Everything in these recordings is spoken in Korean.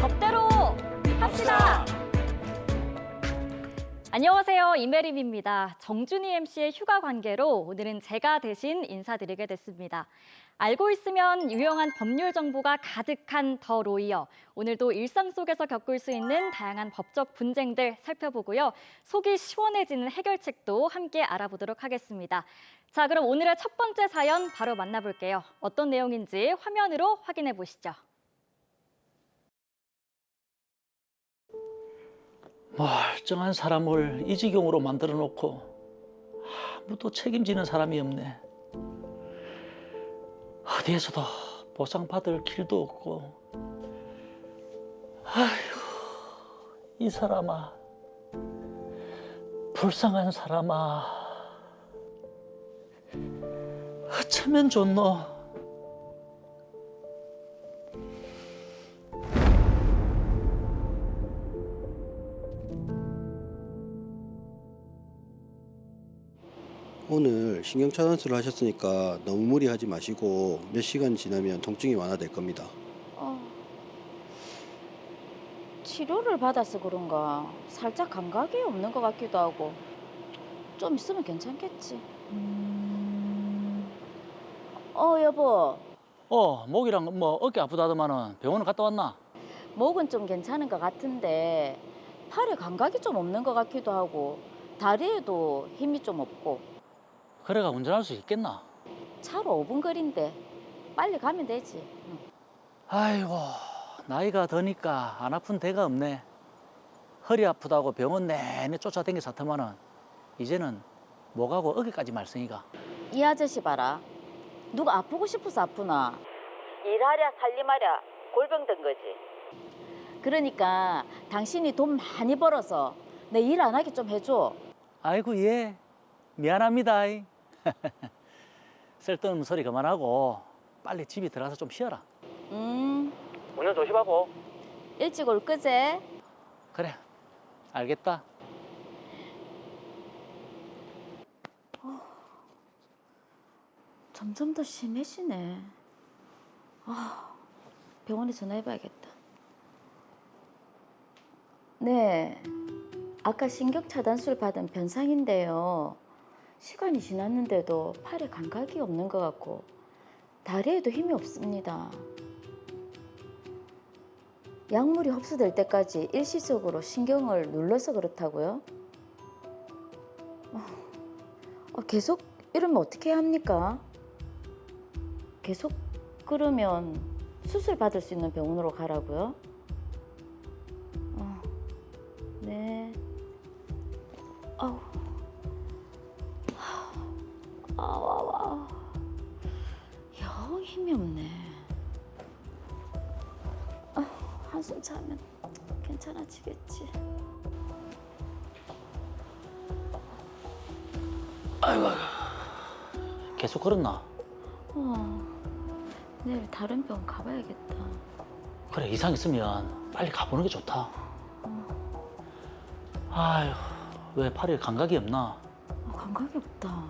법대로 합시다. 안녕하세요. 이메림입니다. 정준희 MC의 휴가 관계로 오늘은 제가 대신 인사드리게 됐습니다. 알고 있으면 유용한 법률 정보가 가득한 더 로이어. 오늘도 일상 속에서 겪을 수 있는 다양한 법적 분쟁들 살펴보고요. 속이 시원해지는 해결책도 함께 알아보도록 하겠습니다. 자, 그럼 오늘의 첫 번째 사연 바로 만나볼게요. 어떤 내용인지 화면으로 확인해 보시죠. 멀쩡한 사람을 이 지경으로 만들어 놓고 아무도 책임지는 사람이 없네. 어디에서도 보상받을 길도 없고. 아이고, 이 사람아, 불쌍한 사람아, 어쩌면 좋노. 오늘 신경차단술을 하셨으니까 너무 무리하지 마시고 몇 시간 지나면 통증이 완화될 겁니다. 치료를 받아서 그런가 살짝 감각이 없는 것 같기도 하고 좀 있으면 괜찮겠지. 여보, 목이랑 어깨 아프다더만은 병원을 갔다 왔나? 목은 좀 괜찮은 것 같은데 팔에 감각이 좀 없는 것 같기도 하고 다리에도 힘이 좀 없고. 그래가 운전할 수 있겠나? 차로 5분 거리인데 빨리 가면 되지. 응. 아이고, 나이가 드니까 안 아픈 데가 없네. 허리 아프다고 병원 내내 쫓아다니 사태만은 이제는 목하고 어깨까지 말썽이가. 이 아저씨 봐라. 누가 아프고 싶어서 아프나? 일하랴 살림하랴 골병 든 거지. 그러니까 당신이 돈 많이 벌어서 내 일 안 하게 좀 해줘. 아이고, 예, 미안합니다. 쓸데없는 소리 그만하고 빨리 집에 들어가서 좀 쉬어라. 운전 조심하고. 일찍 올 거제? 그래, 알겠다. 점점 더 심해지네. 병원에 전화해봐야겠다. 네, 아까 신경차단술 받은 변상인데요. 시간이 지났는데도 팔에 감각이 없는 것 같고 다리에도 힘이 없습니다. 약물이 흡수될 때까지 일시적으로 신경을 눌러서 그렇다고요? 계속 이러면 어떻게 해야 합니까? 계속 그러면 수술 받을 수 있는 병원으로 가라고요? 네. 영 힘이 없네. 한숨 자면 괜찮아지겠지. 아이고, 계속 걸었나? 내일 다른 병원 가봐야겠다. 그래, 이상 있으면 빨리 가보는 게 좋다. 아휴, 왜 팔에 감각이 없나? 감각이 없다.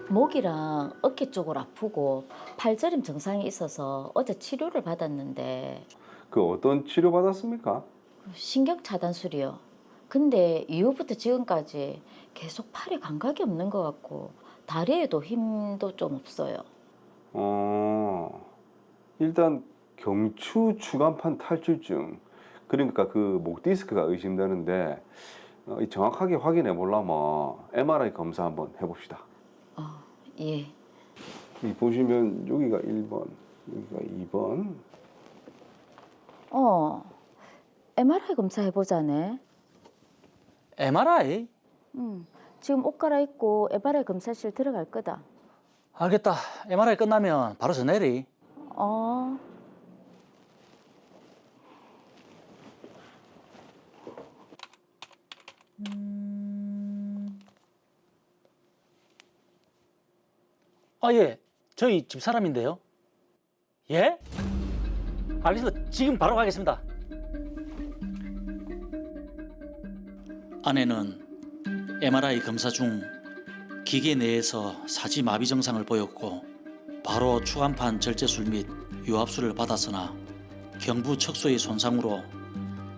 목이랑 어깨 쪽을 아프고 팔저림 증상이 있어서 어제 치료를 받았는데. 그 어떤 치료 받았습니까? 신경차단술이요. 근데 이후부터 지금까지 계속 팔에 감각이 없는 것 같고 다리에도 힘도 좀 없어요. 일단 경추 추간판 탈출증, 그러니까 그 목 디스크가 의심되는데 정확하게 확인해 보려면 MRI 검사 한번 해봅시다. 예. 이 보시면 여기가 1번, 여기가 2번. MRI 검사해보자네. MRI? 지금 옷 갈아입고 MRI 검사실 들어갈 거다. 알겠다. MRI 끝나면 바로 전화해리. 예. 저희 집사람인데요. 예? 알겠습니다. 지금 바로 가겠습니다. 아내는 MRI 검사 중 기계 내에서 사지 마비 증상을 보였고 바로 추간판 절제술 및 유압술을 받았으나 경부 척수의 손상으로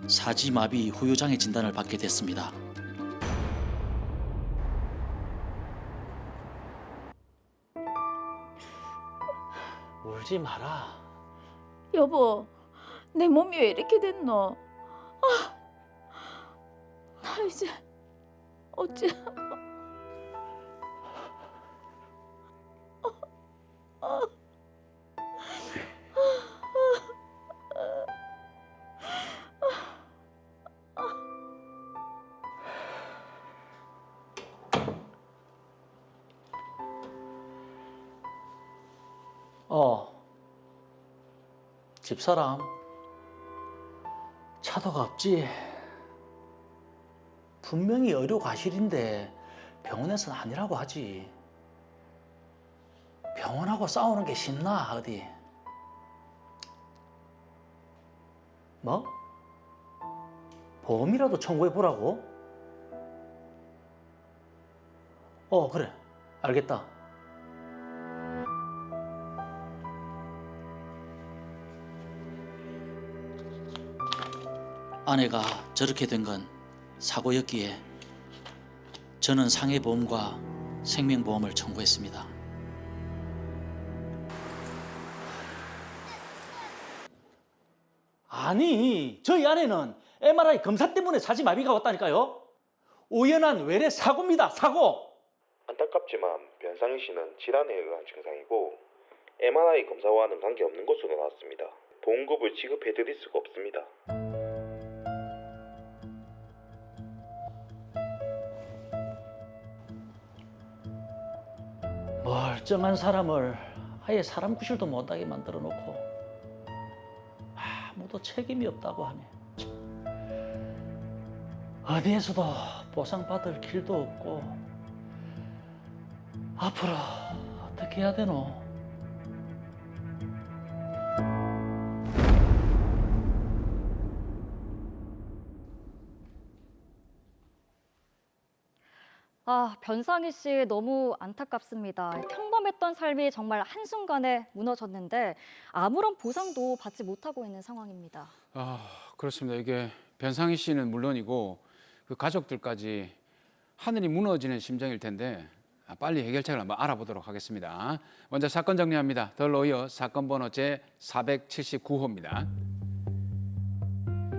사지마비 후유장애 진단을 받게 됐습니다. 울지 마라. 여보, 내 몸이 왜 이렇게 됐노? 나 이제 어째? 집사람, 차도가 없지. 분명히 의료 과실인데 병원에서는 아니라고 하지. 병원하고 싸우는 게 쉽나 어디? 뭐? 보험이라도 청구해 보라고? 그래, 알겠다. 아내가 저렇게 된 건 사고였기에 저는 상해보험과 생명보험을 청구했습니다. 아니, 저희 아내는 MRI 검사 때문에 사지마비가 왔다니까요. 우연한 외래 사고입니다, 사고. 안타깝지만 변상희 씨는 질환에 의한 증상이고 MRI 검사와는 관계없는 것으로 나왔습니다. 보험금을 지급해드릴 수가 없습니다. 멀쩡한 사람을 아예 사람 구실도 못하게 만들어 놓고 아무도 책임이 없다고 하네. 어디에서도 보상받을 길도 없고 앞으로 어떻게 해야 되노? 변상희 씨 너무 안타깝습니다. 평범했던 삶이 정말 한순간에 무너졌는데 아무런 보상도 받지 못하고 있는 상황입니다. 그렇습니다. 이게 변상희 씨는 물론이고 그 가족들까지 하늘이 무너지는 심정일 텐데 빨리 해결책을 한번 알아보도록 하겠습니다. 먼저 사건 정리합니다. 더 로이어 사건 번호 제479호입니다.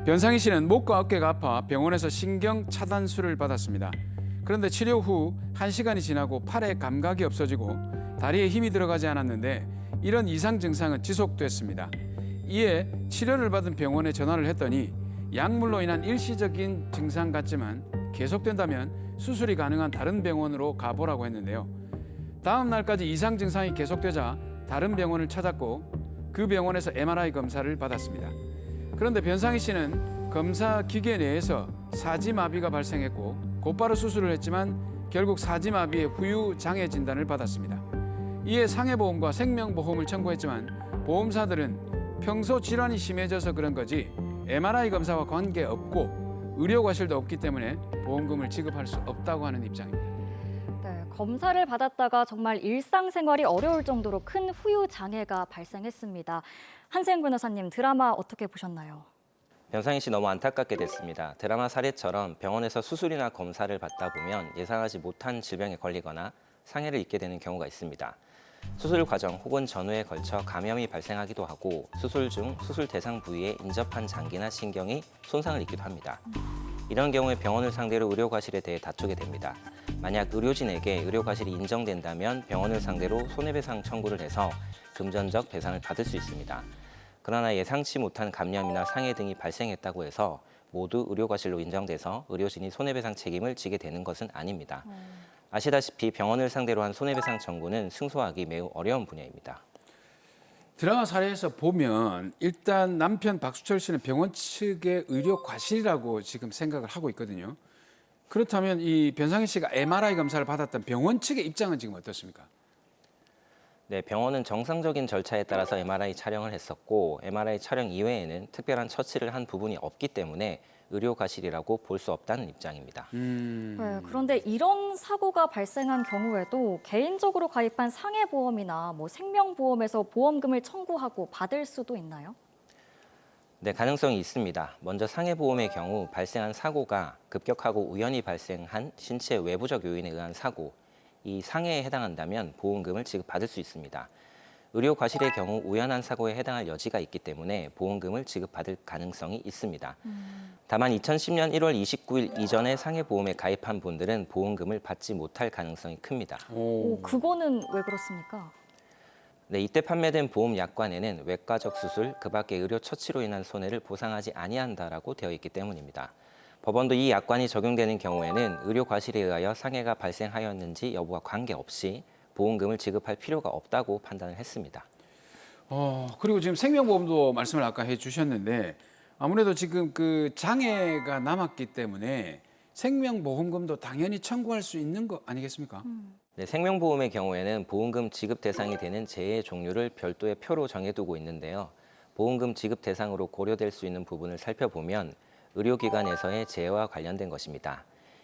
변상희 씨는 목과 어깨가 아파 병원에서 신경 차단술을 받았습니다. 그런데 치료 후 1시간이 지나고 팔에 감각이 없어지고 다리에 힘이 들어가지 않았는데 이런 이상 증상은 지속됐습니다. 이에 치료를 받은 병원에 전화를 했더니 약물로 인한 일시적인 증상 같지만 계속된다면 수술이 가능한 다른 병원으로 가보라고 했는데요. 다음 날까지 이상 증상이 계속되자 다른 병원을 찾았고 그 병원에서 MRI 검사를 받았습니다. 그런데 변상희 씨는 검사 기계 내에서 사지마비가 발생했고 곧바로 수술을 했지만 결국 사지마비의 후유 장애 진단을 받았습니다. 이에 상해보험과 생명보험을 청구했지만 보험사들은 평소 질환이 심해져서 그런 거지 MRI 검사와 관계없고 의료 과실도 없기 때문에 보험금을 지급할 수 없다고 하는 입장입니다. 네, 검사를 받았다가 정말 일상생활이 어려울 정도로 큰 후유 장애가 발생했습니다. 한세영 변호사님, 드라마 어떻게 보셨나요? 변상희 씨 너무 안타깝게 됐습니다. 드라마 사례처럼 병원에서 수술이나 검사를 받다 보면 예상하지 못한 질병에 걸리거나 상해를 입게 되는 경우가 있습니다. 수술 과정 혹은 전후에 걸쳐 감염이 발생하기도 하고 수술 중 수술 대상 부위에 인접한 장기나 신경이 손상을 입기도 합니다. 이런 경우에 병원을 상대로 의료 과실에 대해 다투게 됩니다. 만약 의료진에게 의료 과실이 인정된다면 병원을 상대로 손해배상 청구를 해서 금전적 배상을 받을 수 있습니다. 그러나 예상치 못한 감염이나 상해 등이 발생했다고 해서 모두 의료과실로 인정돼서 의료진이 손해배상 책임을 지게 되는 것은 아닙니다. 아시다시피 병원을 상대로 한 손해배상 청구는 승소하기 매우 어려운 분야입니다. 드라마 사례에서 보면 일단 남편 박수철 씨는 병원 측의 의료 과실이라고 지금 생각을 하고 있거든요. 그렇다면 이 변상희 씨가 MRI 검사를 받았던 병원 측의 입장은 지금 어떻습니까? 네, 병원은 정상적인 절차에 따라서 MRI 촬영을 했었고 MRI 촬영 이외에는 특별한 처치를 한 부분이 없기 때문에 의료 과실이라고 볼 수 없다는 입장입니다. 네, 그런데 이런 사고가 발생한 경우에도 개인적으로 가입한 상해보험이나 생명보험에서 보험금을 청구하고 받을 수도 있나요? 네, 가능성이 있습니다. 먼저 상해보험의 경우 발생한 사고가 급격하고 우연히 발생한 신체 외부적 요인에 의한 사고, 이 상해에 해당한다면 보험금을 지급받을 수 있습니다. 의료 과실의 경우 우연한 사고에 해당할 여지가 있기 때문에 보험금을 지급받을 가능성이 있습니다. 다만 2010년 1월 29일 이전에 상해보험에 가입한 분들은 보험금을 받지 못할 가능성이 큽니다. 오, 그거는 왜 그렇습니까? 네, 이때 판매된 보험 약관에는 외과적 수술, 그 밖의 의료 처치로 인한 손해를 보상하지 아니한다라고 되어 있기 때문입니다. 법원도 이 약관이 적용되는 경우에는 의료 과실에 의하여 상해가 발생하였는지 여부와 관계없이 보험금을 지급할 필요가 없다고 판단을 했습니다. 그리고 지금 생명보험도 말씀을 아까 해주셨는데 아무래도 지금 그 장애가 남았기 때문에 생명보험금도 당연히 청구할 수 있는 거 아니겠습니까? 네, 생명보험의 경우에는 보험금 지급 대상이 되는 재해 종류를 별도의 표로 정해두고 있는데요. 보험금 지급 대상으로 고려될 수 있는 부분을 살펴보면 의료기관에서의 재해와 관련된 것입니다.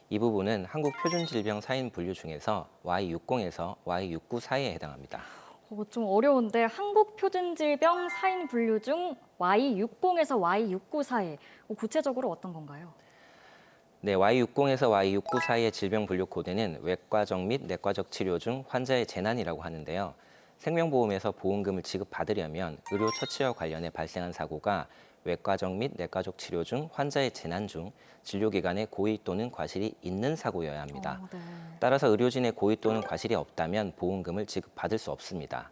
이 부분은 한국표준질병 사인 분류 중에서 Y60에서 Y69 사이에 해당합니다. 좀 어려운데 한국표준질병 사인 분류 중 Y60에서 Y69 사이, 구체적으로 어떤 건가요? 네, Y60에서 Y69 사이의 질병 분류 코드는 외과적 및 내과적 치료 중 환자의 재난이라고 하는데요. 생명보험에서 보험금을 지급받으려면 의료 처치와 관련해 발생한 사고가 외과적 및 내과적 치료 중 환자의 재난 중 진료기관에 고의 또는 과실이 있는 사고여야 합니다. 네. 따라서 의료진의 고의 또는 과실이 없다면 보험금을 지급받을 수 없습니다.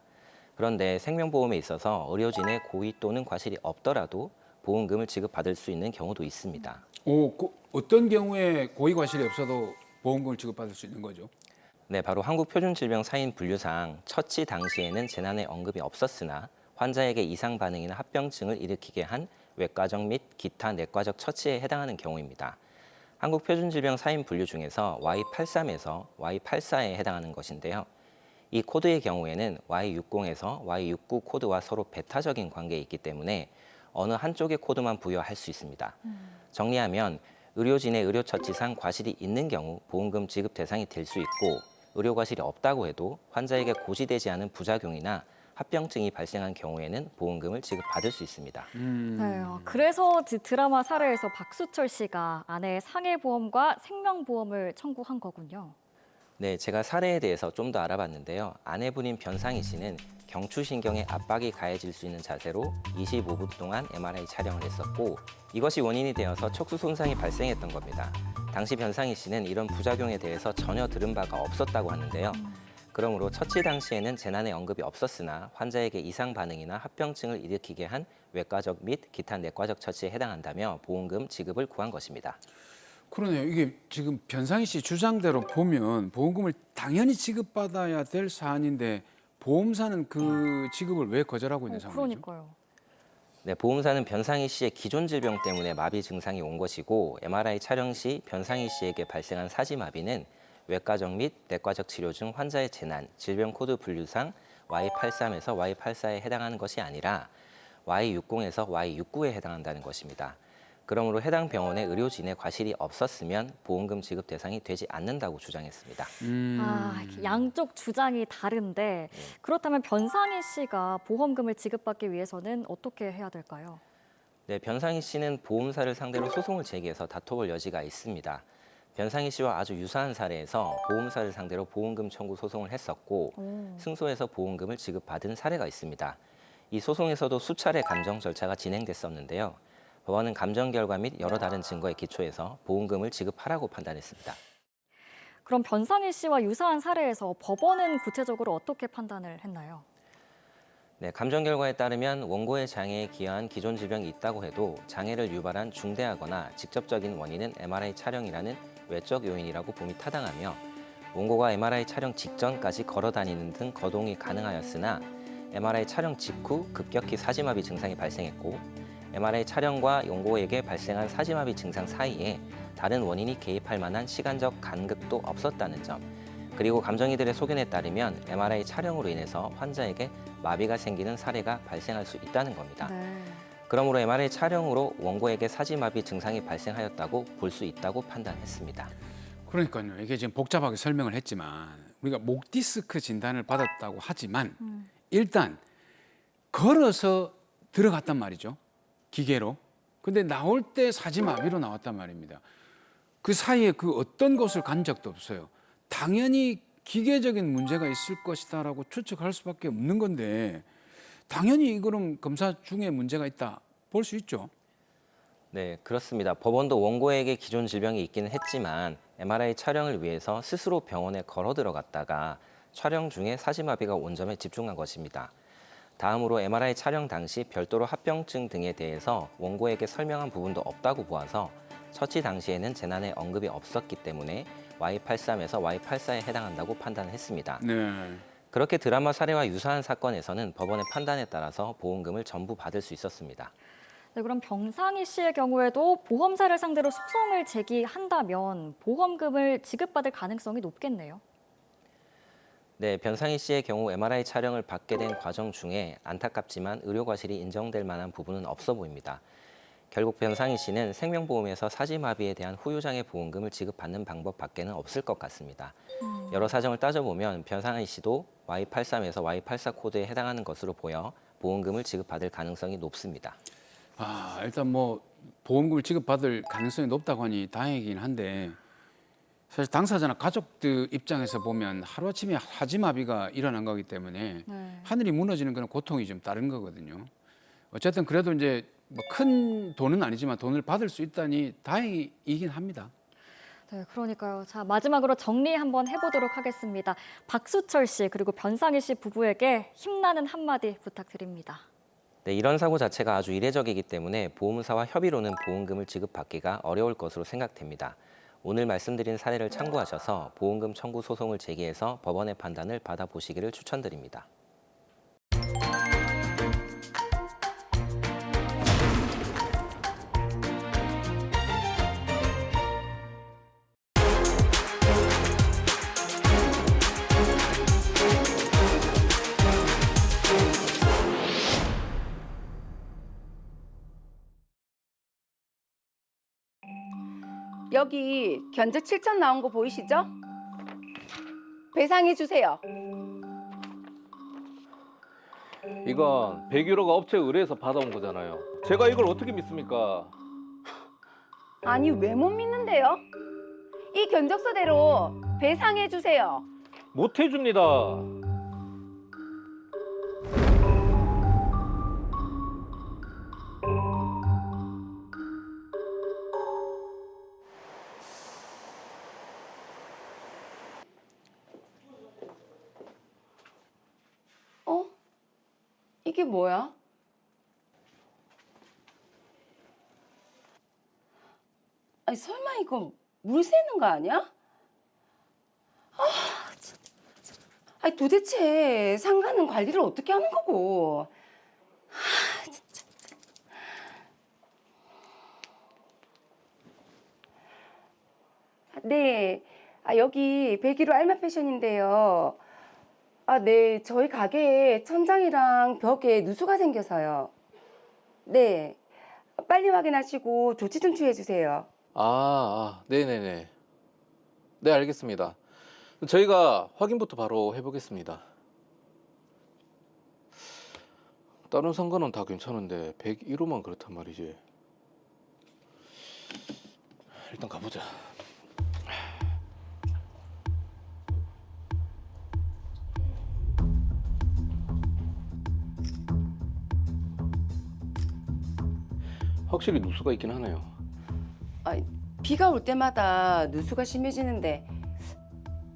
그런데 생명보험에 있어서 의료진의 고의 또는 과실이 없더라도 보험금을 지급받을 수 있는 경우도 있습니다. 어떤 경우에 고의과실이 없어도 보험금을 지급받을 수 있는 거죠? 네, 바로 한국표준질병 사인 분류상 처치 당시에는 재난의 언급이 없었으나 환자에게 이상 반응이나 합병증을 일으키게 한 외과적 및 기타 내과적 처치에 해당하는 경우입니다. 한국표준질병 사인 분류 중에서 Y83에서 Y84에 해당하는 것인데요. 이 코드의 경우에는 Y60에서 Y69 코드와 서로 배타적인 관계에 있기 때문에 어느 한쪽의 코드만 부여할 수 있습니다. 정리하면 의료진의 의료처치상 과실이 있는 경우 보험금 지급 대상이 될 수 있고 의료 과실이 없다고 해도 환자에게 고지되지 않은 부작용이나 합병증이 발생한 경우에는 보험금을 지급받을 수 있습니다. 네, 그래서 드라마 사례에서 박수철 씨가 아내의 상해보험과 생명보험을 청구한 거군요. 네, 제가 사례에 대해서 좀 더 알아봤는데요. 아내분인 변상희 씨는 경추신경에 압박이 가해질 수 있는 자세로 25분 동안 MRI 촬영을 했었고 이것이 원인이 되어서 척수 손상이 발생했던 겁니다. 당시 변상희 씨는 이런 부작용에 대해서 전혀 들은 바가 없었다고 하는데요. 그러므로 처치 당시에는 재난의 언급이 없었으나 환자에게 이상 반응이나 합병증을 일으키게 한 외과적 및 기타 내과적 처치에 해당한다며 보험금 지급을 구한 것입니다. 그러네요. 이게 지금 변상희 씨 주장대로 보면 보험금을 당연히 지급받아야 될 사안인데 보험사는 그 지급을 왜 거절하고 있는 상황이죠? 그러니까요. 네, 보험사는 변상희 씨의 기존 질병 때문에 마비 증상이 온 것이고 MRI 촬영 시 변상희 씨에게 발생한 사지마비는 외과적 및 내과적 치료 중 환자의 재난, 질병 코드 분류상 Y83에서 Y84에 해당하는 것이 아니라 Y60에서 Y69에 해당한다는 것입니다. 그러므로 해당 병원의 의료진의 과실이 없었으면 보험금 지급 대상이 되지 않는다고 주장했습니다. 이렇게 양쪽 주장이 다른데 그렇다면 변상희 씨가 보험금을 지급받기 위해서는 어떻게 해야 될까요? 네, 변상희 씨는 보험사를 상대로 소송을 제기해서 다퉈볼 여지가 있습니다. 변상희 씨와 아주 유사한 사례에서 보험사를 상대로 보험금 청구 소송을 했었고 승소해서 보험금을 지급받은 사례가 있습니다. 이 소송에서도 수차례 감정 절차가 진행됐었는데요. 법원은 감정 결과 및 여러 다른 증거에 기초해서 보험금을 지급하라고 판단했습니다. 그럼 변상희 씨와 유사한 사례에서 법원은 구체적으로 어떻게 판단을 했나요? 네, 감정 결과에 따르면 원고의 장애에 기여한 기존 질병이 있다고 해도 장애를 유발한 중대하거나 직접적인 원인은 MRI 촬영이라는 외적 요인이라고 봄이 타당하며 원고가 MRI 촬영 직전까지 걸어 다니는 등 거동이 가능하였으나 MRI 촬영 직후 급격히 사지마비 증상이 발생했고 MRI 촬영과 원고에게 발생한 사지마비 증상 사이에 다른 원인이 개입할 만한 시간적 간극도 없었다는 점, 그리고 감정이들의 소견에 따르면 MRI 촬영으로 인해서 환자에게 마비가 생기는 사례가 발생할 수 있다는 겁니다. 그러므로 MRI 촬영으로 원고에게 사지마비 증상이 발생하였다고 볼 수 있다고 판단했습니다. 그러니까요. 이게 지금 복잡하게 설명을 했지만 우리가 목 디스크 진단을 받았다고 하지만 일단 걸어서 들어갔단 말이죠. 기계로. 근데 나올 때 사지마비로 나왔단 말입니다. 그 사이에 그 어떤 곳을 간 적도 없어요. 당연히 기계적인 문제가 있을 것이다라고 추측할 수밖에 없는 건데 당연히 이거는 검사 중에 문제가 있다 볼 수 있죠. 네, 그렇습니다. 법원도 원고에게 기존 질병이 있기는 했지만 MRI 촬영을 위해서 스스로 병원에 걸어 들어갔다가 촬영 중에 사지마비가 온 점에 집중한 것입니다. 다음으로 MRI 촬영 당시 별도로 합병증 등에 대해서 원고에게 설명한 부분도 없다고 보아서 처치 당시에는 재난의 언급이 없었기 때문에 Y83에서 Y84에 해당한다고 판단했습니다. 네. 그렇게 드라마 사례와 유사한 사건에서는 법원의 판단에 따라서 보험금을 전부 받을 수 있었습니다. 네, 그럼 병상희 씨의 경우에도 보험사를 상대로 소송을 제기한다면 보험금을 지급받을 가능성이 높겠네요. 네, 변상희 씨의 경우 MRI 촬영을 받게 된 과정 중에 안타깝지만 의료 과실이 인정될 만한 부분은 없어 보입니다. 결국 변상희 씨는 생명보험에서 사지마비에 대한 후유장애 보험금을 지급받는 방법밖에는 없을 것 같습니다. 여러 사정을 따져보면 변상희 씨도 Y83에서 Y84 코드에 해당하는 것으로 보여 보험금을 지급받을 가능성이 높습니다. 일단 뭐 보험금을 지급받을 가능성이 높다고 하니 다행이긴 한데 사실 당사자나 가족들 입장에서 보면 하루아침에 사지마비가 일어난 거기 때문에 네. 하늘이 무너지는 그런 고통이 좀 다른 거거든요. 어쨌든 그래도 이제 뭐 큰 돈은 아니지만 돈을 받을 수 있다니 다행이긴 합니다. 네, 그러니까요. 자, 마지막으로 정리 한번 해보도록 하겠습니다. 박수철 씨 그리고 변상희 씨 부부에게 힘나는 한마디 부탁드립니다. 네, 이런 사고 자체가 아주 이례적이기 때문에 보험사와 협의로는 보험금을 지급받기가 어려울 것으로 생각됩니다. 오늘 말씀드린 사례를 참고하셔서 보험금 청구 소송을 제기해서 법원의 판단을 받아보시기를 추천드립니다. 여기 견적 7천 나온 거 보이시죠? 배상해 주세요. 이건 100유로가 업체 의뢰해서 받아온 거잖아요. 제가 이걸 어떻게 믿습니까? 아니 왜 못 믿는데요? 이 견적서대로 배상해 주세요. 못 해줍니다. 어? 이게 뭐야? 아니 설마 이거 물 새는 거 아니야? 아, 진짜. 아니 도대체 상가는 관리를 어떻게 하는 거고? 아, 진짜. 네, 여기 101호 알마 패션인데요. 네, 저희 가게에 천장이랑 벽에 누수가 생겨서요. 네, 빨리 확인하시고 조치 좀 취해 주세요. 네네네. 네, 알겠습니다. 저희가 확인부터 바로 해보겠습니다. 다른 상가는 다 괜찮은데 101호만 그렇단 말이지. 일단 가보자. 확실히 누수가 있긴 하네요. 비가 올 때마다 누수가 심해지는데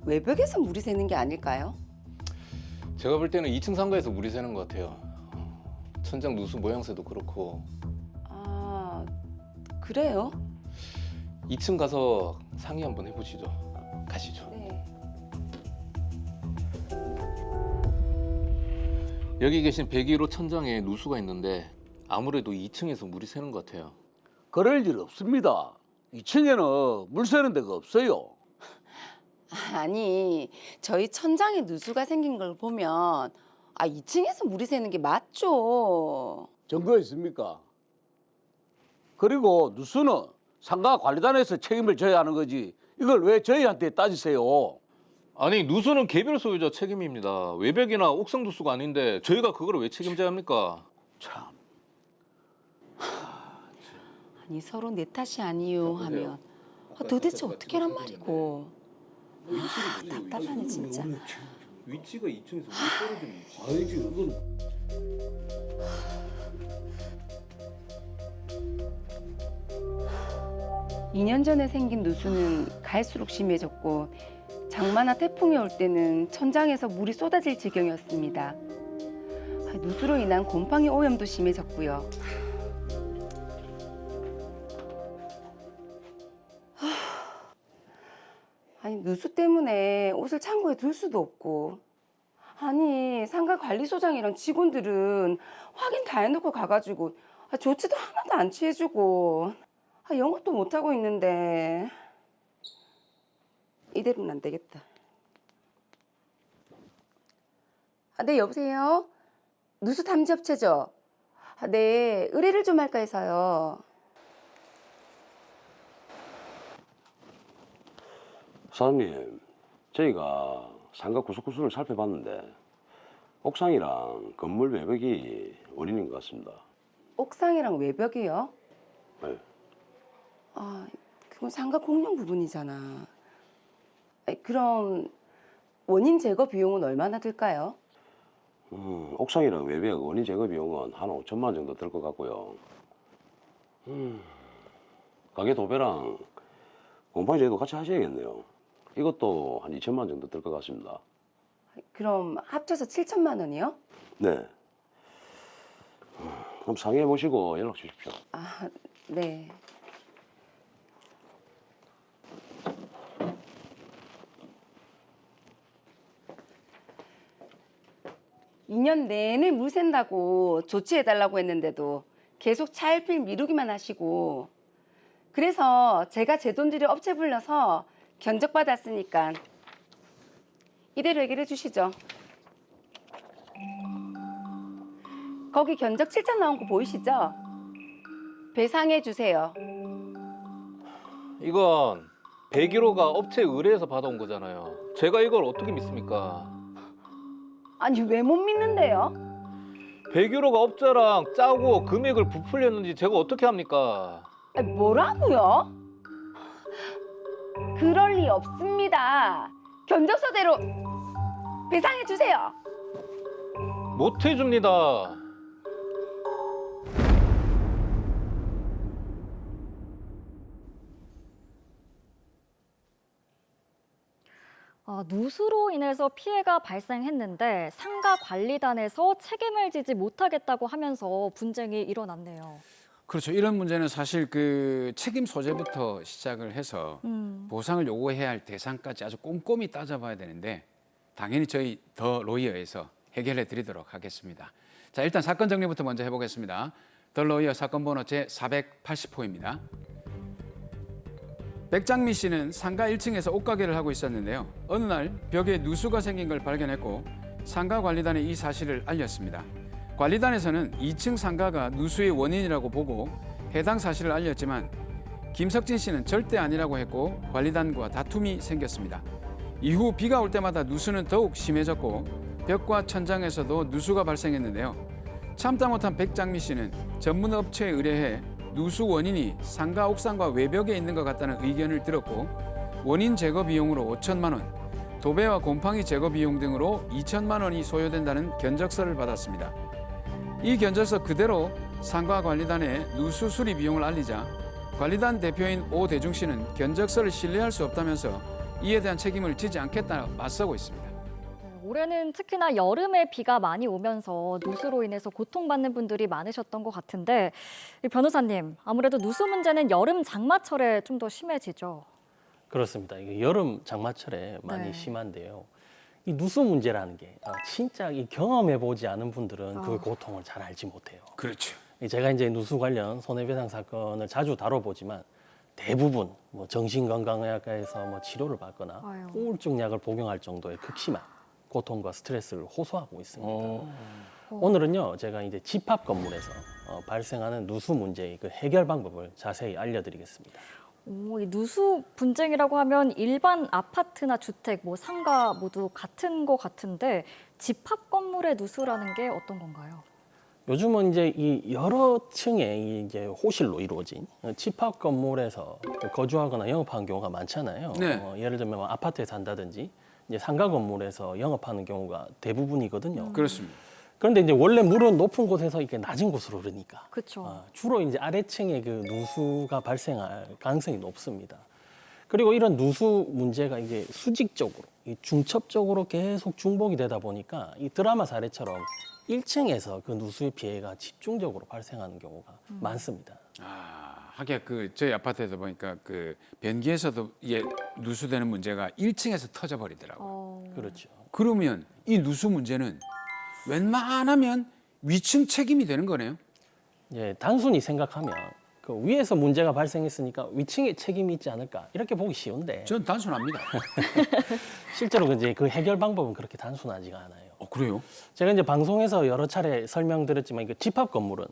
외벽에서 물이 새는 게 아닐까요? 제가 볼 때는 2층 상가에서 물이 새는 것 같아요. 천장 누수 모양새도 그렇고. 그래요? 2층 가서 상의 한번 해보시죠. 가시죠. 네. 여기 계신 101호 천장에 누수가 있는데 아무래도 2층에서 물이 새는 것 같아요. 그럴 일 없습니다. 2층에는 물 새는 데가 없어요. 아니, 저희 천장에 누수가 생긴 걸 보면 2층에서 물이 새는 게 맞죠. 증거 있습니까? 그리고 누수는 상가 관리단에서 책임을 져야 하는 거지. 이걸 왜 저희한테 따지세요? 아니 누수는 개별 소유자 책임입니다. 외벽이나 옥상 누수가 아닌데 저희가 그걸 왜 책임져야 합니까? 참. 아니 서로 내 탓이 아니요 하면 도대체 어떻게 하란 말이고. 답답하네 진짜. 위치가 2층에서 떨어진 위치. 아니지, 그건 2년 전에 생긴 누수는 갈수록 심해졌고 장마나 태풍이 올 때는 천장에서 물이 쏟아질 지경이었습니다. 누수로 인한 곰팡이 오염도 심해졌고요. 아니 누수 때문에 옷을 창고에 둘 수도 없고, 아니 상가 관리소장이랑 직원들은 확인 다 해놓고 가가지고 조치도 하나도 안 취해주고 영업도 못하고 있는데 이대로는 안 되겠다. 네 여보세요? 누수 탐지 업체죠? 네 의뢰를 좀 할까 해서요. 사장님, 저희가 상가 구석구석을 살펴봤는데 옥상이랑 건물 외벽이 원인인 것 같습니다. 옥상이랑 외벽이요? 네. 그건 상가 공용 부분이잖아. 그럼 원인 제거 비용은 얼마나 들까요? 옥상이랑 외벽 원인 제거 비용은 한 5천만 원 정도 들 것 같고요. 가게 도배랑 곰팡이 제거도 같이 하셔야겠네요. 이것도 한 2천만 원 정도 들 것 같습니다. 그럼 합쳐서 7천만 원이요? 네. 그럼 상의해 보시고 연락 주십시오. 네. (2년) 내내 물 샌다고 조치해달라고 했는데도 계속 차일피일 미루기만 하시고, 그래서 제가 제 돈 들여 업체 불러서 견적받았으니까 이대로 해결해 주시죠. 거기 견적 7천 나온 거 보이시죠? 배상해 주세요. 이건 101호가 업체 의뢰해서 받아온 거잖아요. 제가 이걸 어떻게 믿습니까? 아니 왜 못 믿는데요? 101호가 업자랑 짜고 금액을 부풀렸는지 제가 어떻게 합니까? 뭐라고요? 그럴 리 없습니다. 견적서대로 배상해 주세요. 못 해줍니다. 누수로 인해서 피해가 발생했는데 상가 관리단에서 책임을 지지 못하겠다고 하면서 분쟁이 일어났네요. 그렇죠. 이런 문제는 사실 그 책임 소재부터 시작을 해서 보상을 요구해야 할 대상까지 아주 꼼꼼히 따져봐야 되는데 당연히 저희 더 로이어에서 해결해 드리도록 하겠습니다. 자, 일단 사건 정리부터 먼저 해보겠습니다. 더 로이어 사건 번호 제480호입니다. 백장미 씨는 상가 1층에서 옷가게를 하고 있었는데요. 어느 날 벽에 누수가 생긴 걸 발견했고 상가 관리단에 이 사실을 알렸습니다. 관리단에서는 2층 상가가 누수의 원인이라고 보고 해당 사실을 알렸지만 김석진 씨는 절대 아니라고 했고 관리단과 다툼이 생겼습니다. 이후 비가 올 때마다 누수는 더욱 심해졌고 벽과 천장에서도 누수가 발생했는데요. 참다 못한 백장미 씨는 전문 업체에 의뢰해 누수 원인이 상가 옥상과 외벽에 있는 것 같다는 의견을 들었고 원인 제거 비용으로 5천만 원, 도배와 곰팡이 제거 비용 등으로 2천만 원이 소요된다는 견적서를 받았습니다. 이 견적서 그대로 상가 관리단에 누수 수리 비용을 알리자 관리단 대표인 오대중 씨는 견적서를 신뢰할 수 없다면서 이에 대한 책임을 지지 않겠다 맞서고 있습니다. 올해는 특히나 여름에 비가 많이 오면서 누수로 인해서 고통받는 분들이 많으셨던 것 같은데 변호사님, 아무래도 누수 문제는 여름 장마철에 좀 더 심해지죠? 그렇습니다. 이게 여름 장마철에 많이 심한데요. 이 누수 문제라는 게 진짜 경험해보지 않은 분들은 그 고통을 잘 알지 못해요. 그렇죠. 제가 이제 누수 관련 손해배상 사건을 자주 다뤄보지만 대부분 뭐 정신건강의학과에서 뭐 치료를 받거나 우울증 약을 복용할 정도의 극심한 고통과 스트레스를 호소하고 있습니다. 오늘은요, 제가 이제 집합 건물에서 발생하는 누수 문제의 그 해결 방법을 자세히 알려드리겠습니다. 이 누수 분쟁이라고 하면 일반 아파트나 주택, 뭐 상가 모두 같은 것 같은데 집합 건물의 누수라는 게 어떤 건가요? 요즘은 이제 이 여러 층의 이제 호실로 이루어진 집합 건물에서 거주하거나 영업하는 경우가 많잖아요. 네. 예를 들면 뭐 아파트에 산다든지 이제 상가 건물에서 영업하는 경우가 대부분이거든요. 그렇습니다. 그런데 이제 원래 물은 높은 곳에서 이렇게 낮은 곳으로 흐르니까 그렇죠. 주로 이제 아래층에 그 누수가 발생할 가능성이 높습니다. 그리고 이런 누수 문제가 이제 수직적으로, 이 중첩적으로 계속 중복이 되다 보니까 이 드라마 사례처럼 1층에서 그 누수의 피해가 집중적으로 발생하는 경우가 많습니다. 하긴 그 저희 아파트에서 보니까 그 변기에서도 이게 누수되는 문제가 1층에서 터져버리더라고요. 그렇죠. 그러면 이 누수 문제는 웬만하면 위층 책임이 되는 거네요. 예, 단순히 생각하면 그 위에서 문제가 발생했으니까 위층에 책임이 있지 않을까 이렇게 보기 쉬운데 전 단순합니다. 실제로 이제 그 해결 방법은 그렇게 단순하지가 않아요. 그래요? 제가 이제 방송에서 여러 차례 설명드렸지만 그 집합 건물은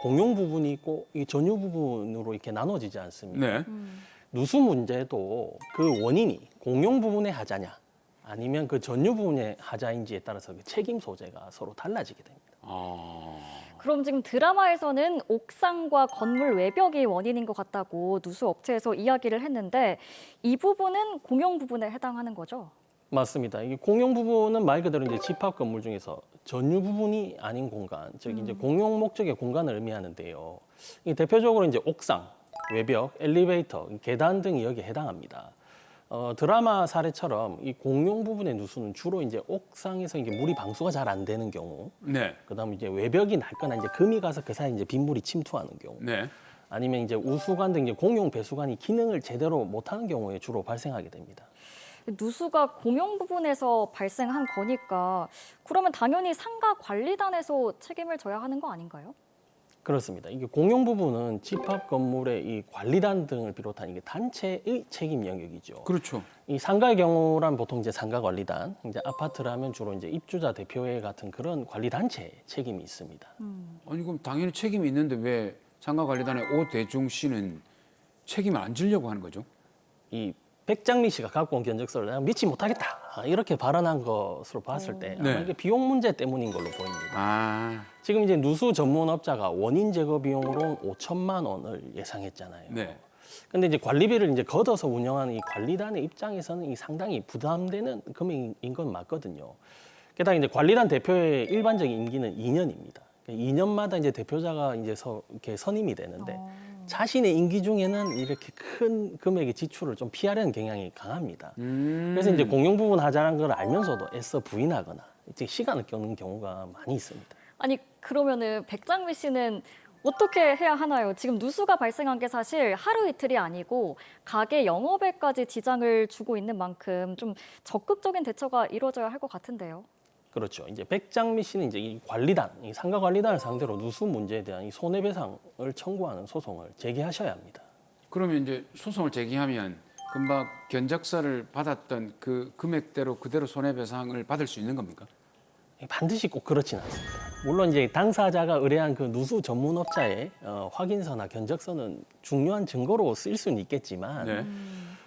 공용 부분이 있고 이 전유 부분으로 이렇게 나눠지지 않습니까? 네. 누수 문제도 그 원인이 공용 부분의 하자냐 아니면 그 전유 부분의 하자인지에 따라서 그 책임 소재가 서로 달라지게 됩니다. 그럼 지금 드라마에서는 옥상과 건물 외벽이 원인인 것 같다고 누수 업체에서 이야기를 했는데 이 부분은 공용 부분에 해당하는 거죠? 맞습니다. 이게 공용 부분은 말 그대로 이제 집합 건물 중에서 전유 부분이 아닌 공간, 즉 이제 공용 목적의 공간을 의미하는데요. 이 대표적으로 이제 옥상, 외벽, 엘리베이터, 계단 등이 여기에 해당합니다. 드라마 사례처럼 이 공용 부분의 누수는 주로 이제 옥상에서 이게 물이 방수가 잘 안 되는 경우, 네. 그다음에 이제 외벽이 낡거나 이제 금이 가서 그 사이 이제 빗물이 침투하는 경우, 네. 아니면 이제 우수관 등 이제 공용 배수관이 기능을 제대로 못하는 경우에 주로 발생하게 됩니다. 누수가 공용 부분에서 발생한 거니까 그러면 당연히 상가 관리단에서 책임을 져야 하는 거 아닌가요? 그렇습니다. 이게 공용 부분은 집합 건물의 이 관리단 등을 비롯한 이게 단체의 책임 영역이죠. 그렇죠. 이 상가의 경우란 보통 이제 상가 관리단, 이제 아파트라면 주로 이제 입주자 대표회 같은 그런 관리 단체의 책임이 있습니다. 아니 그럼 당연히 책임이 있는데 왜 상가관리단의 오대중 씨는 책임을 안 지려고 하는 거죠? 이 백장미 씨가 갖고 온 견적서를 내가 믿지 못하겠다 이렇게 발언한 것으로 봤을 때 아마 네. 이게 비용 문제 때문인 걸로 보입니다. 지금 이제 누수 전문업자가 원인 제거 비용으로 5천만 원을 예상했잖아요. 네. 근데 이제 관리비를 이제 걷어서 운영하는 이 관리단의 입장에서는 이 상당히 부담되는 금액인 건 맞거든요. 게다가 이제 관리단 대표의 일반적인 임기는 2년입니다. 2년마다 이제 대표자가 이제 이렇게 선임이 되는데 자신의 임기 중에는 이렇게 큰 금액의 지출을 좀 피하려는 경향이 강합니다. 그래서 이제 공용 부분 하자라는 걸 알면서도 애써 부인하거나 이제 시간을 끄는 경우가 많이 있습니다. 아니 그러면은 백장미 씨는 어떻게 해야 하나요? 지금 누수가 발생한 게 사실 하루 이틀이 아니고 가게 영업에까지 지장을 주고 있는 만큼 좀 적극적인 대처가 이루어져야 할 것 같은데요. 그렇죠. 이제 백장미 씨는 이제 이 관리단, 이 상가 관리단을 상대로 누수 문제에 대한 이 손해배상을 청구하는 소송을 제기하셔야 합니다. 그러면 이제 소송을 제기하면 금방 견적서를 받았던 그 금액대로 그대로 손해배상을 받을 수 있는 겁니까? 반드시 꼭 그렇지는 않습니다. 물론 이제 당사자가 의뢰한 그 누수 전문업자의 확인서나 견적서는 중요한 증거로 쓰일 수는 있겠지만 네.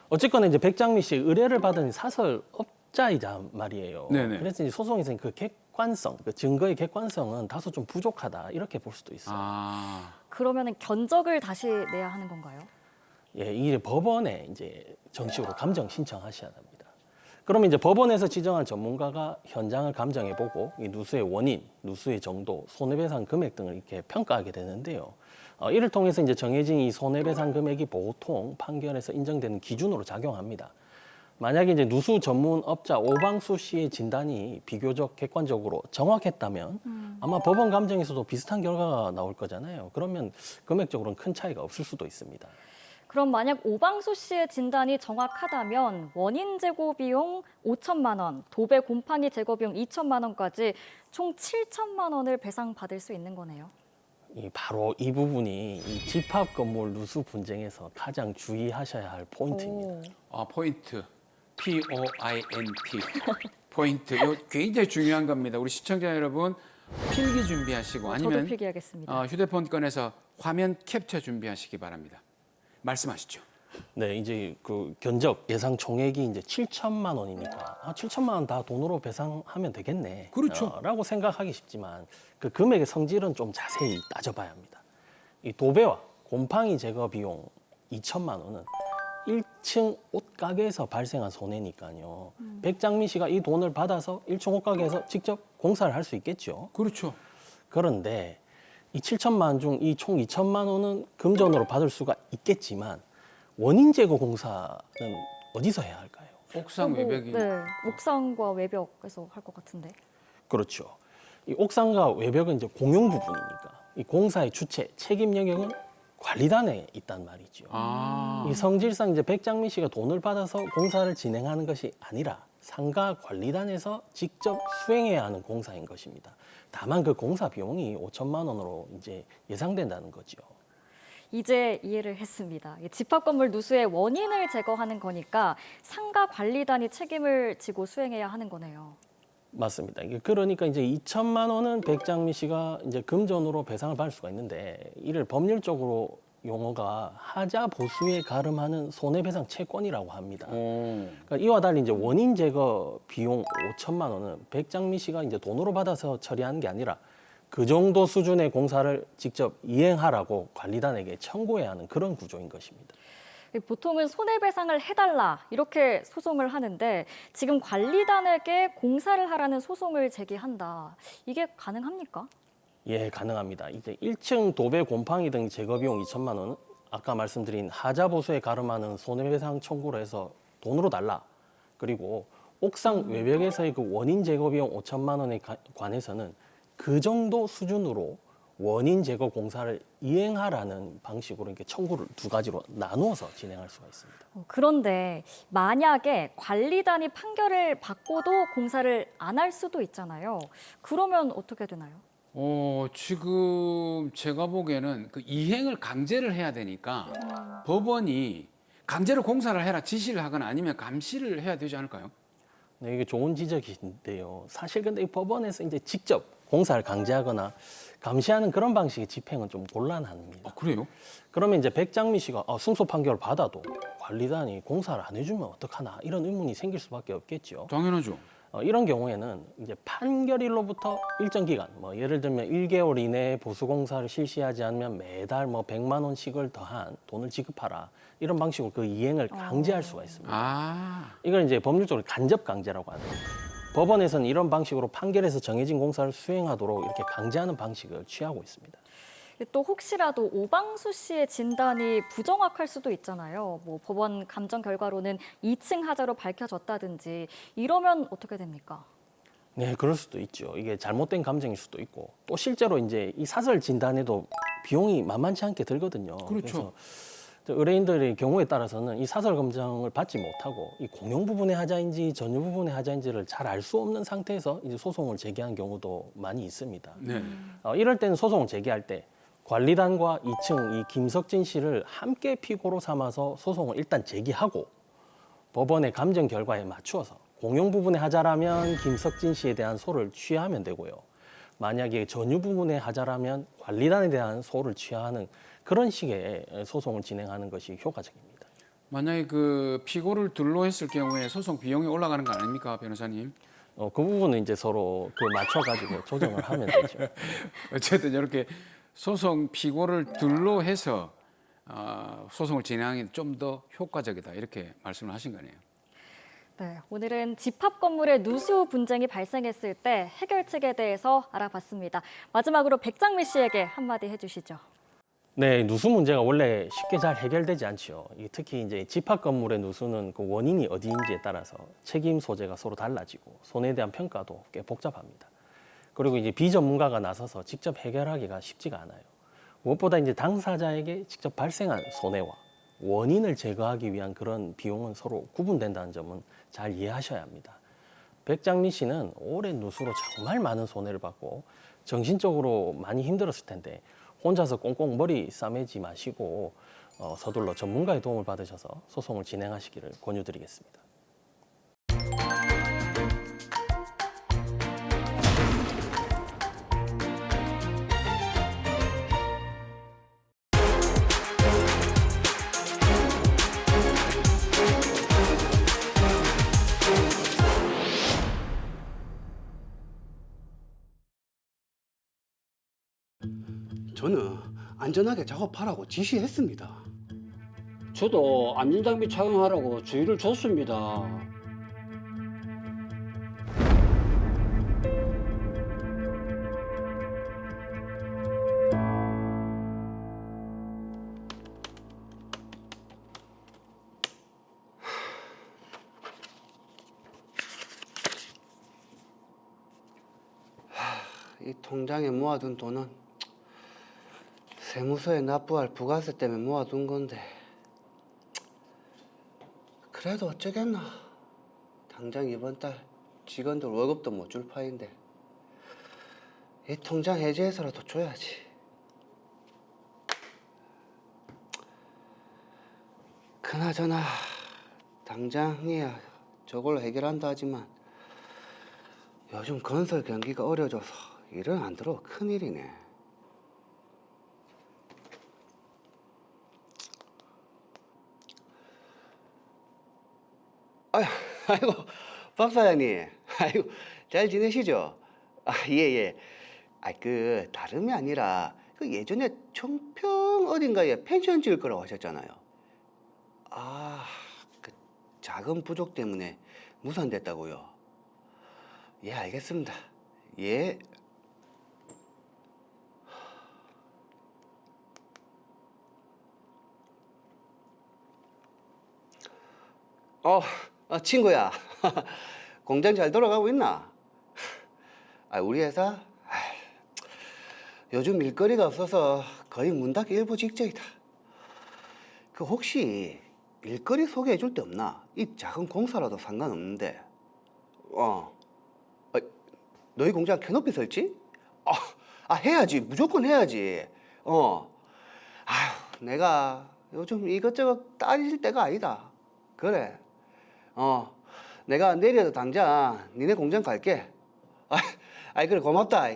어쨌거나 이제 백장미 씨 의뢰를 받은 사설업자이자 말이에요. 네네. 그래서 이제 소송에서는 그 객관성, 그 증거의 객관성은 다소 좀 부족하다 이렇게 볼 수도 있어요. 그러면은 견적을 다시 내야 하는 건가요? 예, 이게 법원에 이제 정식으로 감정 신청하셔야 합니다. 그러면 이제 법원에서 지정한 전문가가 현장을 감정해보고 이 누수의 원인, 누수의 정도, 손해배상 금액 등을 이렇게 평가하게 되는데요. 이를 통해서 이제 정해진 이 손해배상 금액이 보통 판결에서 인정되는 기준으로 작용합니다. 만약에 이제 누수 전문업자 오방수 씨의 진단이 비교적 객관적으로 정확했다면 아마 법원 감정에서도 비슷한 결과가 나올 거잖아요. 그러면 금액적으로는 큰 차이가 없을 수도 있습니다. 그럼 만약 오방수 씨의 진단이 정확하다면 원인 제거 비용 5천만 원, 도배 곰팡이 제거 비용 2천만 원까지 총 7천만 원을 배상받을 수 있는 거네요. 바로 이 부분이 이 집합 건물 누수 분쟁에서 가장 주의하셔야 할 포인트입니다. 포인트. POINT. 포인트. 이거 굉장히 중요한 겁니다. 우리 시청자 여러분 필기 준비하시고 저도 아니면 필기하겠습니다. 휴대폰 꺼내서 화면 캡처 준비하시기 바랍니다. 말씀하시죠. 네, 이제 그 견적 예상 총액이 이제 7천만 원이니까 7천만 원 다 돈으로 배상하면 되겠네. 그렇죠. 라고 생각하기 쉽지만 그 금액의 성질은 좀 자세히 따져봐야 합니다. 이 도배와 곰팡이 제거 비용 2천만 원은 1층 옷가게에서 발생한 손해니까요. 백장미 씨가 이 돈을 받아서 1층 옷가게에서 직접 공사를 할 수 있겠죠. 그렇죠. 그런데 이 7천만 원 중 이 총 2천만 원은 금전으로 받을 수가 있겠지만 원인 제거 공사는 어디서 해야 할까요? 옥상 외벽이. 네, 옥상과 외벽에서 할 것 같은데. 그렇죠. 이 옥상과 외벽은 이제 공용 부분이니까 이 공사의 주체 책임 영역은 관리단에 있단 말이죠. 아. 이 성질상 이제 백장미 씨가 돈을 받아서 공사를 진행하는 것이 아니라 상가 관리단에서 직접 수행해야 하는 공사인 것입니다. 다만 그 공사 비용이 5천만 원으로 이제 예상된다는 거죠. 이제 이해를 했습니다. 집합 건물 누수의 원인을 제거하는 거니까 상가 관리단이 책임을 지고 수행해야 하는 거네요. 맞습니다. 이게 그러니까 이제 2천만 원은 백장미 씨가 이제 금전으로 배상을 받을 수가 있는데 이를 법률적으로 용어가 하자 보수에 가름하는 손해배상 채권이라고 합니다. 그러니까 이와 달리 이제 원인 제거 비용 5천만 원은 백장미 씨가 이제 돈으로 받아서 처리하는 게 아니라 그 정도 수준의 공사를 직접 이행하라고 관리단에게 청구해야 하는 그런 구조인 것입니다. 보통은 손해배상을 해달라 이렇게 소송을 하는데 지금 관리단에게 공사를 하라는 소송을 제기한다. 이게 가능합니까? 예, 가능합니다. 이제 1층 도배 곰팡이 등 제거 비용 2천만 원은 아까 말씀드린 하자 보수에 가름하는 손해배상 청구를 해서 돈으로 달라. 그리고 옥상 외벽에서의 그 원인 제거 비용 5천만 원에 관해서는 그 정도 수준으로 원인 제거 공사를 이행하라는 방식으로 이렇게 청구를 두 가지로 나누어서 진행할 수가 있습니다. 그런데 만약에 관리단이 판결을 받고도 공사를 안 할 수도 있잖아요. 그러면 어떻게 되나요? 지금 제가 보기에는 그 이행을 강제를 해야 되니까 법원이 강제로 공사를 해라 지시를 하거나 아니면 감시를 해야 되지 않을까요? 네, 이게 좋은 지적인데요. 사실 근데 이 법원에서 이제 직접 공사를 강제하거나 감시하는 그런 방식의 집행은 좀 곤란합니다. 그래요? 그러면 이제 백장미 씨가 승소 판결을 받아도 관리단이 공사를 안 해주면 어떡하나 이런 의문이 생길 수밖에 없겠죠. 당연하죠. 이런 경우에는 이제 판결일로부터 일정 기간, 뭐 예를 들면 1개월 이내에 보수 공사를 실시하지 않으면 매달 뭐 100만 원씩을 더한 돈을 지급하라 이런 방식으로 그 이행을 강제할 수가 있습니다. 이걸 이제 법률적으로 간접 강제라고 하는 거예요. 법원에서는 이런 방식으로 판결에서 정해진 공사를 수행하도록 이렇게 강제하는 방식을 취하고 있습니다. 또 혹시라도 오방수 씨의 진단이 부정확할 수도 있잖아요. 뭐 법원 감정 결과로는 2층 하자로 밝혀졌다든지 이러면 어떻게 됩니까? 네, 그럴 수도 있죠. 이게 잘못된 감정일 수도 있고 또 실제로 이제 이 사설 진단에도 비용이 만만치 않게 들거든요. 그렇죠. 그래서 의뢰인들의 경우에 따라서는 이 사설 검정을 받지 못하고 이 공용 부분의 하자인지 전유 부분의 하자인지를 잘 알 수 없는 상태에서 이제 소송을 제기한 경우도 많이 있습니다. 네. 이럴 때는 소송을 제기할 때 관리단과 2층 이 김석진 씨를 함께 피고로 삼아서 소송을 일단 제기하고 법원의 감정 결과에 맞추어서 공용 부분의 하자라면 김석진 씨에 대한 소를 취하면 되고요. 만약에 전유 부분의 하자라면 관리단에 대한 소를 취하는 그런 식의 소송을 진행하는 것이 효과적입니다. 만약에 그 피고를 둘로 했을 경우에 소송 비용이 올라가는 거 아닙니까, 변호사님? 그 부분은 이제 서로 그 맞춰가지고 조정을 하면 되죠. 어쨌든 이렇게 소송 피고를 둘로 해서 소송을 진행하기 좀 더 효과적이다 이렇게 말씀을 하신 거네요. 네, 오늘은 집합 건물의 누수 분쟁이 발생했을 때 해결책에 대해서 알아봤습니다. 마지막으로 백장미 씨에게 한마디 해주시죠. 네, 누수 문제가 원래 쉽게 잘 해결되지 않죠. 특히 이제 집합 건물의 누수는 그 원인이 어디인지에 따라서 책임 소재가 서로 달라지고 손해에 대한 평가도 꽤 복잡합니다. 그리고 이제 비전문가가 나서서 직접 해결하기가 쉽지가 않아요. 무엇보다 이제 당사자에게 직접 발생한 손해와 원인을 제거하기 위한 그런 비용은 서로 구분된다는 점은 잘 이해하셔야 합니다. 백장미 씨는 오랜 누수로 정말 많은 손해를 받고 정신적으로 많이 힘들었을 텐데 혼자서 꽁꽁 머리 싸매지 마시고 서둘러 전문가의 도움을 받으셔서 소송을 진행하시기를 권유드리겠습니다. 안전하게 작업하라고 지시했습니다. 저도 안전장비 착용하라고 주의를 줬습니다. 이 통장에 모아둔 돈은 세무서에 납부할 부가세 때문에 모아둔 건데 그래도 어쩌겠나. 당장 이번 달 직원들 월급도 못 줄 파인데 이 통장 해지해서라도 줘야지. 그나저나 당장이야 저걸로 해결한다 하지만 요즘 건설 경기가 어려져서 일은 안 들어 큰일이네. 아이고 박 사장님, 아이고 잘 지내시죠? 예. 그 다름이 아니라 그 예전에 청평 어딘가에 펜션 지을 거라고 하셨잖아요. 그 자금 부족 때문에 무산됐다고요. 예, 알겠습니다. 예. 친구야. 공장 잘 돌아가고 있나? 우리 회사? 요즘 일거리가 없어서 거의 문 닫기 일보 직전이다. 그 혹시 일거리 소개해 줄 데 없나? 이 작은 공사라도 상관없는데. 너희 공장 캐노피 설치? 해야지. 무조건 해야지. 내가 요즘 이것저것 따질 때가 아니다. 그래. 내가 내일도 당장 니네 공장 갈게. 그래, 고맙다.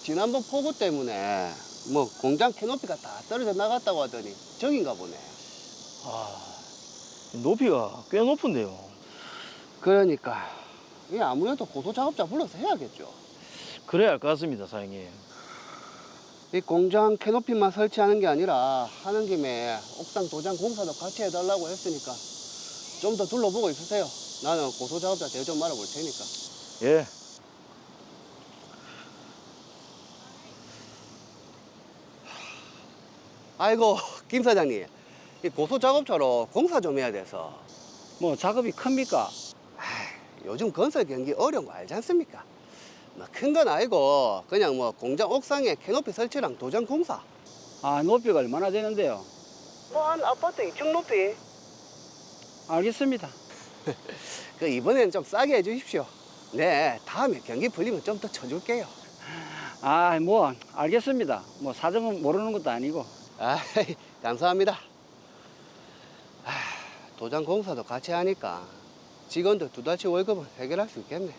지난번 폭우 때문에 공장 캐노피가 다 떨어져 나갔다고 하더니 저긴가 보네. 높이가 꽤 높은데요. 그러니까 아무래도 고소 작업자 불러서 해야겠죠. 그래야 할 것 같습니다, 사장님. 이 공장 캐노피만 설치하는 게 아니라 하는 김에 옥상 도장 공사도 같이 해달라고 했으니까 좀 더 둘러보고 있으세요. 나는 고소 작업자 대여 좀 말아볼 테니까. 예. 아이고 김 사장님, 이 고소 작업자로 공사 좀 해야 돼서. 작업이 큽니까? 요즘 건설 경기 어려운 거 알지 않습니까? 큰 건 아니고 그냥 공장 옥상에 캐노피 설치랑 도장 공사. 높이가 얼마나 되는데요? 한 아파트 2층 높이. 알겠습니다. 이번엔 좀 싸게 해주십시오. 네, 다음에 경기 풀리면 좀 더 쳐줄게요. 알겠습니다. 사정은 모르는 것도 아니고. 감사합니다. 도장 공사도 같이 하니까 직원들 2달치 월급은 해결할 수 있겠네.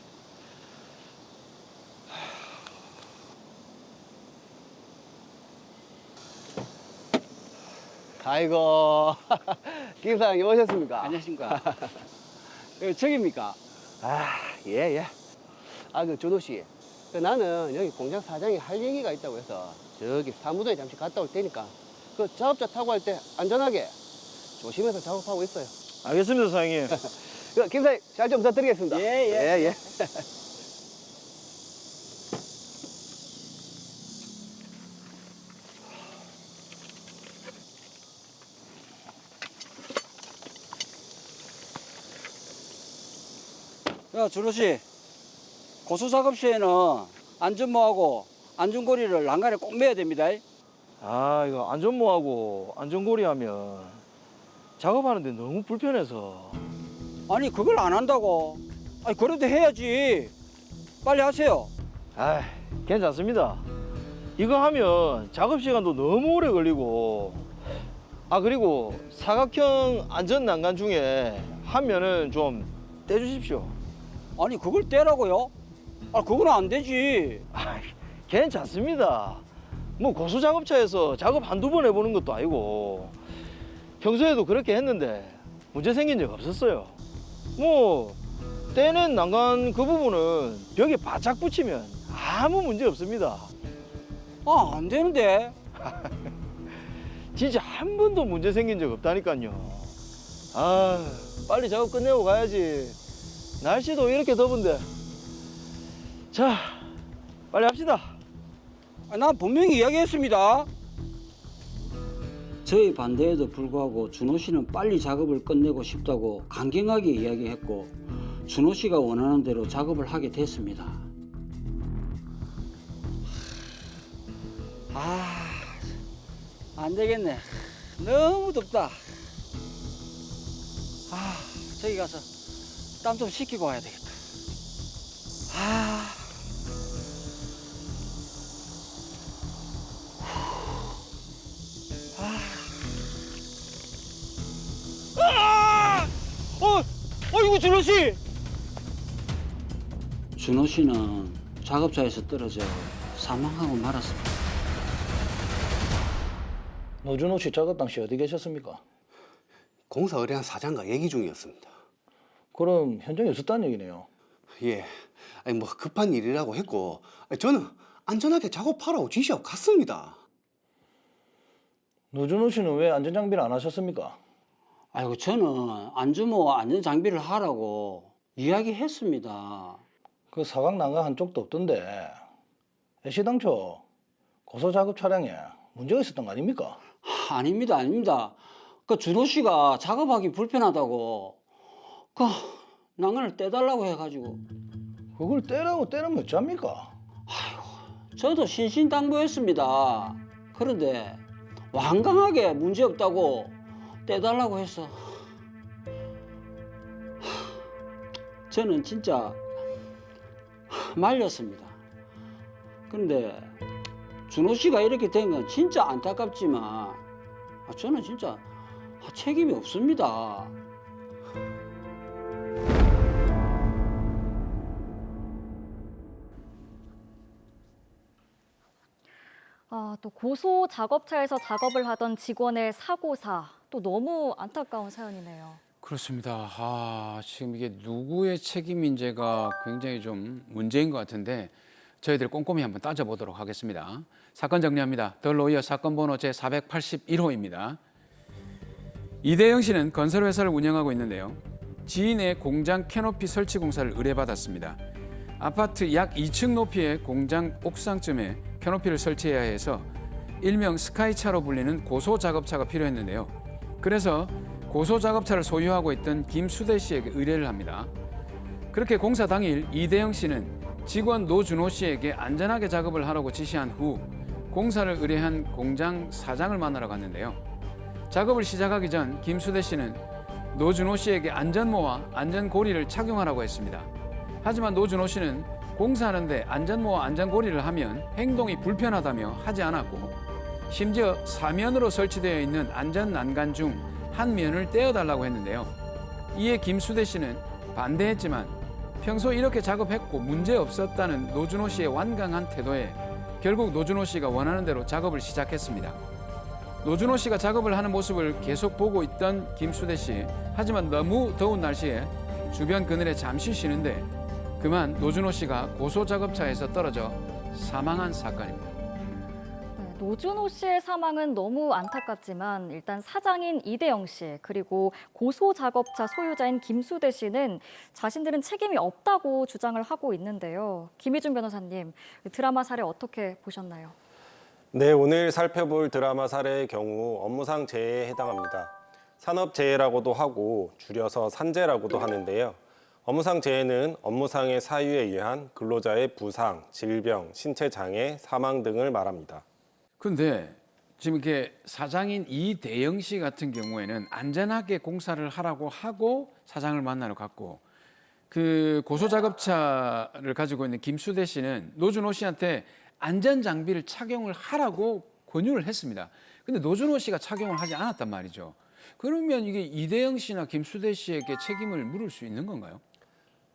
아이고, 김 사장님 오셨습니까? 안녕하십니까. 저기입니까? 예. 준호 씨, 나는 여기 공장 사장이 할 얘기가 있다고 해서 저기 사무소에 잠시 갔다 올 테니까 그 작업자 타고 할 때 안전하게 조심해서 작업하고 있어요. 알겠습니다, 사장님. 김 사장님 잘 좀 부탁드리겠습니다. 예. 야, 준호 씨. 고수 작업 시에는 안전모하고 안전고리를 난간에 꼭 매야 됩니다. 이거 안전모하고 안전고리 하면 작업하는데 너무 불편해서. 아니, 그걸 안 한다고? 그래도 해야지. 빨리 하세요. 괜찮습니다. 이거 하면 작업 시간도 너무 오래 걸리고. 그리고 사각형 안전 난간 중에 한 면은 좀 떼주십시오. 아니, 그걸 떼라고요? 그건 안 되지. 괜찮습니다. 뭐 고수 작업차에서 작업 한두 번 해보는 것도 아니고 평소에도 그렇게 했는데 문제 생긴 적 없었어요. 뭐 떼낸 난간 그 부분은 벽에 바짝 붙이면 아무 문제 없습니다. 아, 안 되는데. 진짜 한 번도 문제 생긴 적 없다니까요. 아, 빨리 작업 끝내고 가야지. 날씨도 이렇게 더운데. 자, 빨리 합시다. 난 분명히 이야기했습니다. 저희 반대에도 불구하고 준호 씨는 빨리 작업을 끝내고 싶다고 강경하게 이야기했고 준호 씨가 원하는 대로 작업을 하게 됐습니다. 안 되겠네. 너무 덥다. 저기 가서 땀 좀 식히고 와야 되겠다. 어이구, 준호 씨! 준호 씨는 작업자에서 떨어져 사망하고 말았습니다. 노준호 씨 작업 당시 어디 계셨습니까? 공사 의뢰한 사장과 얘기 중이었습니다. 그럼 현장에 없었다는 얘기네요. 예, 아니 뭐 급한 일이라고 했고 저는 안전하게 작업하라고 지시하고 갔습니다. 노준호 씨는 왜 안전장비를 안 하셨습니까? 아이고, 저는 안주모 안전 장비를 하라고 이야기했습니다. 그 사각 난간 한쪽도 없던데 애시당초 고소 작업 차량에 문제가 있었던 거 아닙니까? 아닙니다. 그 준호 씨가 작업하기 불편하다고 그 난간을 떼달라고 해가지고. 그걸 떼라고 떼면 어쩝니까? 저도 신신당부했습니다. 그런데 완강하게 문제 없다고 떼달라고 해서 저는 진짜 말렸습니다. 그런데 준호 씨가 이렇게 된 건 진짜 안타깝지만 저는 진짜 책임이 없습니다. 또 고소 작업차에서 작업을 하던 직원의 사고사, 또 너무 안타까운 사연이네요. 그렇습니다. 지금 이게 누구의 책임인지가 굉장히 좀 문제인 것 같은데 저희들 꼼꼼히 한번 따져보도록 하겠습니다. 사건 정리합니다. 더 로이어 사건 번호 제481호입니다. 이대영 씨는 건설회사를 운영하고 있는데요. 지인의 공장 캐노피 설치 공사를 의뢰받았습니다. 아파트 약 2층 높이의 공장 옥상쯤에 캐노피를 설치해야 해서 일명 스카이차로 불리는 고소 작업차가 필요했는데요. 그래서 고소 작업차를 소유하고 있던 김수대 씨에게 의뢰를 합니다. 그렇게 공사 당일 이대영 씨는 직원 노준호 씨에게 안전하게 작업을 하라고 지시한 후 공사를 의뢰한 공장 사장을 만나러 갔는데요. 작업을 시작하기 전 김수대 씨는 노준호 씨에게 안전모와 안전고리를 착용하라고 했습니다. 하지만 노준호 씨는 공사하는데 안전모와 안전고리를 하면 행동이 불편하다며 하지 않았고 심지어 사면으로 설치되어 있는 안전난간 중 한 면을 떼어달라고 했는데요. 이에 김수대 씨는 반대했지만 평소 이렇게 작업했고 문제없었다는 노준호 씨의 완강한 태도에 결국 노준호 씨가 원하는 대로 작업을 시작했습니다. 노준호 씨가 작업을 하는 모습을 계속 보고 있던 김수대 씨. 하지만 너무 더운 날씨에 주변 그늘에 잠시 쉬는데 그만 노준호 씨가 고소 작업차에서 떨어져 사망한 사건입니다. 노준호 씨의 사망은 너무 안타깝지만 일단 사장인 이대영 씨 그리고 고소 작업차 소유자인 김수대 씨는 자신들은 책임이 없다고 주장을 하고 있는데요. 김희준 변호사님, 드라마 사례 어떻게 보셨나요? 네, 오늘 살펴볼 드라마 사례의 경우 업무상 재해에 해당합니다. 산업재해라고도 하고 줄여서 산재라고도 하는데요. 업무상 재해는 업무상의 사유에 의한 근로자의 부상, 질병, 신체 장애, 사망 등을 말합니다. 근데 지금 이렇게 사장인 이대영 씨 같은 경우에는 안전하게 공사를 하라고 하고 사장을 만나러 갔고 그 고소 작업차를 가지고 있는 김수대 씨는 노준호 씨한테 안전 장비를 착용을 하라고 권유를 했습니다. 근데 노준호 씨가 착용을 하지 않았단 말이죠. 그러면 이게 이대영 씨나 김수대 씨에게 책임을 물을 수 있는 건가요?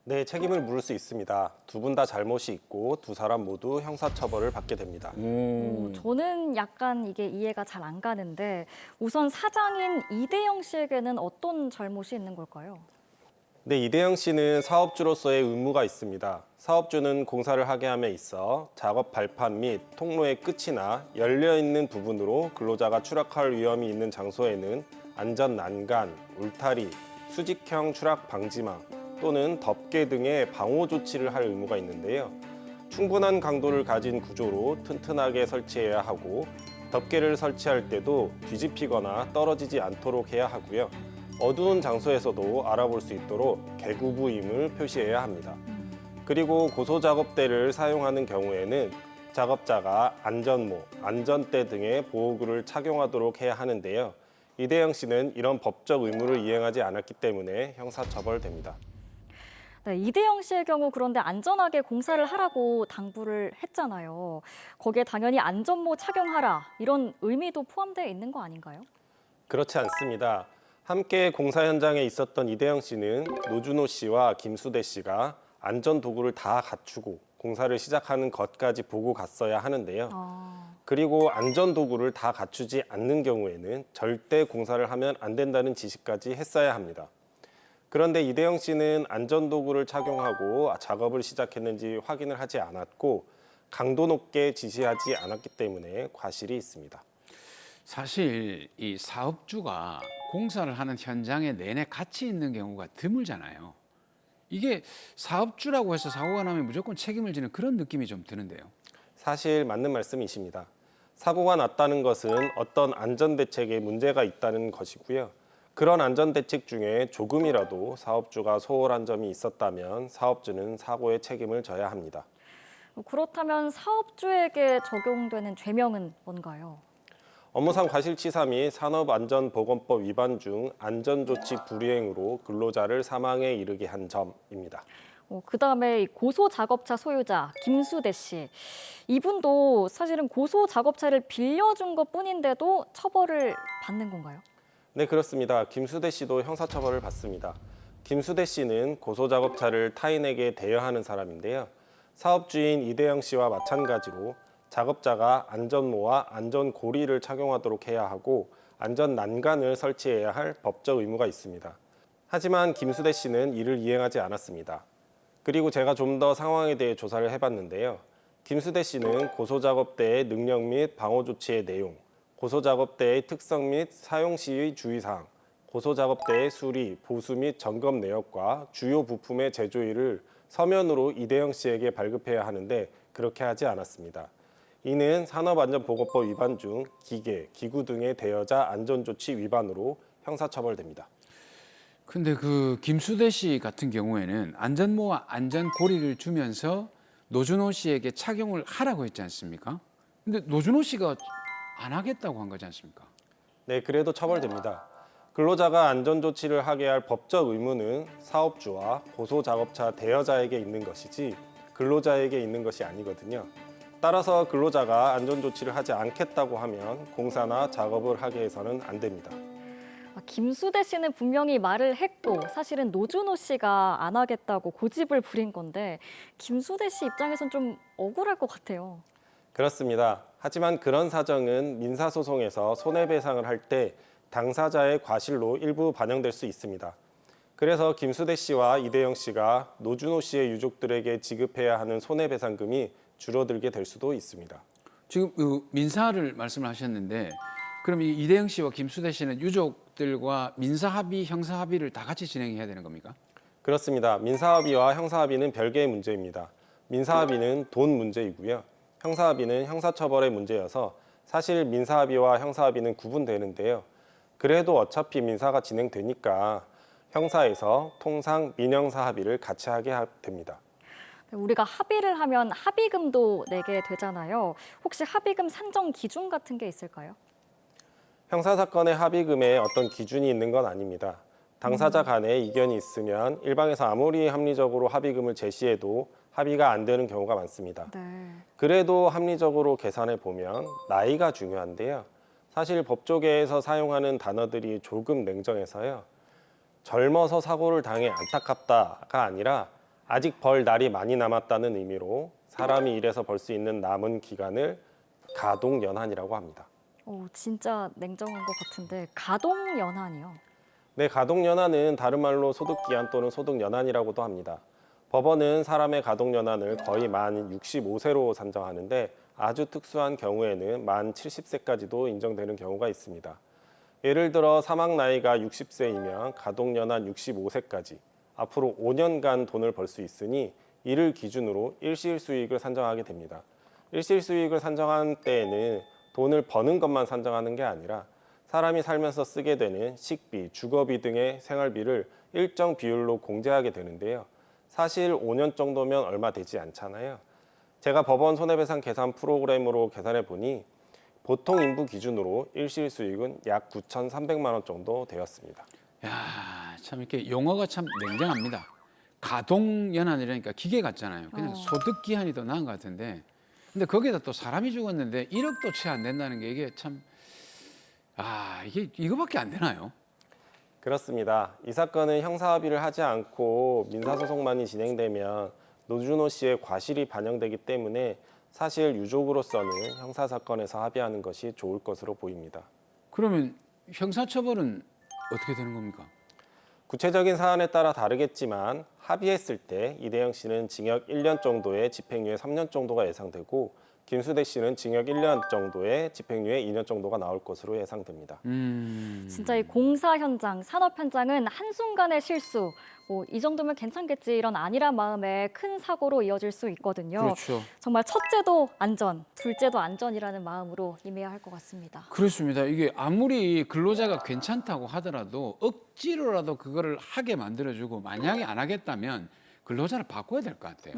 네, 책임을 물을 수 있습니다. 두 분 다 잘못이 있고 두 사람 모두 형사처벌을 받게 됩니다. 저는 약간 이게 이해가 잘 안 가는데 우선 사장인 이대영 씨에게는 어떤 잘못이 있는 걸까요? 네, 이대영 씨는 사업주로서의 의무가 있습니다. 사업주는 공사를 하게 함에 있어 작업 발판 및 통로의 끝이나 열려있는 부분으로 근로자가 추락할 위험이 있는 장소에는 안전 난간, 울타리, 수직형 추락 방지망 또는 덮개 등의 방호 조치를 할 의무가 있는데요. 충분한 강도를 가진 구조로 튼튼하게 설치해야 하고 덮개를 설치할 때도 뒤집히거나 떨어지지 않도록 해야 하고요. 어두운 장소에서도 알아볼 수 있도록 개구부임을 표시해야 합니다. 그리고 고소작업대를 사용하는 경우에는 작업자가 안전모, 안전대 등의 보호구를 착용하도록 해야 하는데요. 이대영 씨는 이런 법적 의무를 이행하지 않았기 때문에 형사처벌됩니다. 네, 이대영 씨의 경우 그런데 안전하게 공사를 하라고 당부를 했잖아요. 거기에 당연히 안전모 착용하라 이런 의미도 포함되어 있는 거 아닌가요? 그렇지 않습니다. 함께 공사 현장에 있었던 이대영 씨는 노준호 씨와 김수대 씨가 안전도구를 다 갖추고 공사를 시작하는 것까지 보고 갔어야 하는데요. 그리고 안전도구를 다 갖추지 않는 경우에는 절대 공사를 하면 안 된다는 지시까지 했어야 합니다. 그런데 이대영 씨는 안전도구를 착용하고 작업을 시작했는지 확인을 하지 않았고 강도 높게 지시하지 않았기 때문에 과실이 있습니다. 사실 이 사업주가 공사를 하는 현장에 내내 같이 있는 경우가 드물잖아요. 이게 사업주라고 해서 사고가 나면 무조건 책임을 지는 그런 느낌이 좀 드는데요. 사실 맞는 말씀이십니다. 사고가 났다는 것은 어떤 안전대책에 문제가 있다는 것이고요. 그런 안전대책 중에 조금이라도 사업주가 소홀한 점이 있었다면 사업주는 사고의 책임을 져야 합니다. 그렇다면 사업주에게 적용되는 죄명은 뭔가요? 업무상 과실치사 및 산업안전보건법 위반 중 안전조치 불이행으로 근로자를 사망에 이르게 한 점입니다. 그다음에 고소작업차 소유자 김수대 씨. 이분도 사실은 고소작업차를 빌려준 것뿐인데도 처벌을 받는 건가요? 네, 그렇습니다. 김수대 씨도 형사처벌을 받습니다. 김수대 씨는 고소작업차를 타인에게 대여하는 사람인데요. 사업주인 이대영 씨와 마찬가지로 작업자가 안전모와 안전고리를 착용하도록 해야 하고 안전 난간을 설치해야 할 법적 의무가 있습니다. 하지만 김수대 씨는 이를 이행하지 않았습니다. 그리고 제가 좀 더 상황에 대해 조사를 해봤는데요. 김수대 씨는 고소작업대의 능력 및 방호 조치의 내용, 고소작업대의 특성 및 사용 시의 주의사항, 고소작업대의 수리, 보수 및 점검 내역과 주요 부품의 제조일을 서면으로 이대영 씨에게 발급해야 하는데 그렇게 하지 않았습니다. 이는 산업안전보건법 위반 중 기계, 기구 등의 대여자 안전조치 위반으로 형사처벌됩니다. 근데 그 김수대 씨 같은 경우에는 안전모와 안전고리를 주면서 노준호 씨에게 착용을 하라고 했지 않습니까? 근데 노준호 씨가 안 하겠다고 한 거지 않습니까? 네, 그래도 처벌됩니다. 근로자가 안전조치를 하게 할 법적 의무는 사업주와 고소작업차 대여자에게 있는 것이지 근로자에게 있는 것이 아니거든요. 따라서 근로자가 안전조치를 하지 않겠다고 하면 공사나 작업을 하게 해서는 안 됩니다. 김수대 씨는 분명히 말을 했고 사실은 노준호 씨가 안 하겠다고 고집을 부린 건데 김수대 씨 입장에선 좀 억울할 것 같아요. 그렇습니다. 하지만 그런 사정은 민사소송에서 손해배상을 할 때 당사자의 과실로 일부 반영될 수 있습니다. 그래서 김수대 씨와 이대영 씨가 노준호 씨의 유족들에게 지급해야 하는 손해배상금이 줄어들게 될 수도 있습니다. 지금 그 민사를 말씀을 하셨는데 그럼 이 이대영 씨와 김수대 씨는 유족들과 민사합의, 형사합의를 다 같이 진행해야 되는 겁니까? 그렇습니다. 민사합의와 형사합의는 별개의 문제입니다. 민사합의는 돈 문제이고요. 형사합의는 형사처벌의 문제여서 사실 민사합의와 형사합의는 구분되는데요. 그래도 어차피 민사가 진행되니까 형사에서 통상 민형사 합의를 같이 하게 됩니다. 우리가 합의를 하면 합의금도 내게 되잖아요. 혹시 합의금 산정 기준 같은 게 있을까요? 형사사건의 합의금에 어떤 기준이 있는 건 아닙니다. 당사자 간에 이견이 있으면 일방에서 아무리 합리적으로 합의금을 제시해도 합의가 안 되는 경우가 많습니다. 그래도 합리적으로 계산해 보면 나이가 중요한데요. 사실 법조계에서 사용하는 단어들이 조금 냉정해서요. 젊어서 사고를 당해 안타깝다가 아니라 아직 벌 날이 많이 남았다는 의미로 사람이 일해서 벌 수 있는 남은 기간을 가동연한이라고 합니다. 진짜 냉정한 것 같은데 가동연한이요? 네, 가동연한은 다른 말로 소득기한 또는 소득연한이라고도 합니다. 법원은 사람의 가동연한을 거의 만 65세로 산정하는데 아주 특수한 경우에는 만 70세까지도 인정되는 경우가 있습니다. 예를 들어 사망 나이가 60세이면 가동연한 65세까지 앞으로 5년간 돈을 벌 수 있으니 이를 기준으로 일시일 수익을 산정하게 됩니다. 일시일 수익을 산정한 때에는 돈을 버는 것만 산정하는 게 아니라 사람이 살면서 쓰게 되는 식비, 주거비 등의 생활비를 일정 비율로 공제하게 되는데요. 사실 5년 정도면 얼마 되지 않잖아요. 제가 법원 손해배상 계산 프로그램으로 계산해 보니 보통 인부 기준으로 일시일 수익은 약 9,300만 원 정도 되었습니다. 야, 참 이렇게 용어가 참 냉정합니다. 가동연한이라니까 기계 같잖아요. 그냥 소득기한이 더 나은 것 같은데. 근데 거기다 또 사람이 죽었는데 1억도 채 안 된다는 게 이게 참, 이게 이거밖에 안 되나요? 그렇습니다. 이 사건은 형사합의를 하지 않고 민사소송만이 진행되면 노준호 씨의 과실이 반영되기 때문에 사실 유족으로서는 형사사건에서 합의하는 것이 좋을 것으로 보입니다. 그러면 형사처벌은 어떻게 되는 겁니까? 구체적인 사안에 따라 다르겠지만 합의했을 때 이대영 씨는 징역 1년 정도에 집행유예 3년 정도가 예상되고 김수대 씨는 징역 1년 정도에 집행유예 2년 정도가 나올 것으로 예상됩니다. 진짜 이 공사 현장, 산업 현장은 한순간의 실수, 이 정도면 괜찮겠지 이런 안일한 마음에 큰 사고로 이어질 수 있거든요. 그렇죠. 정말 첫째도 안전, 둘째도 안전이라는 마음으로 임해야 할 것 같습니다. 그렇습니다. 이게 아무리 근로자가 괜찮다고 하더라도 억지로라도 그거를 하게 만들어주고 만약에 안 하겠다면 근로자를 바꿔야 될 것 같아요.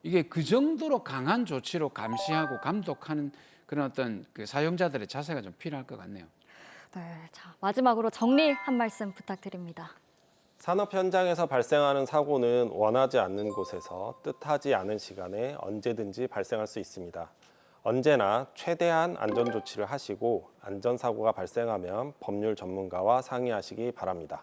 이게 그 정도로 강한 조치로 감시하고 감독하는 그런 어떤 그 사용자들의 자세가 좀 필요할 것 같네요. 네, 자 마지막으로 정리 한 말씀 부탁드립니다. 산업 현장에서 발생하는 사고는 원하지 않는 곳에서 뜻하지 않은 시간에 언제든지 발생할 수 있습니다. 언제나 최대한 안전 조치를 하시고 안전사고가 발생하면 법률 전문가와 상의하시기 바랍니다.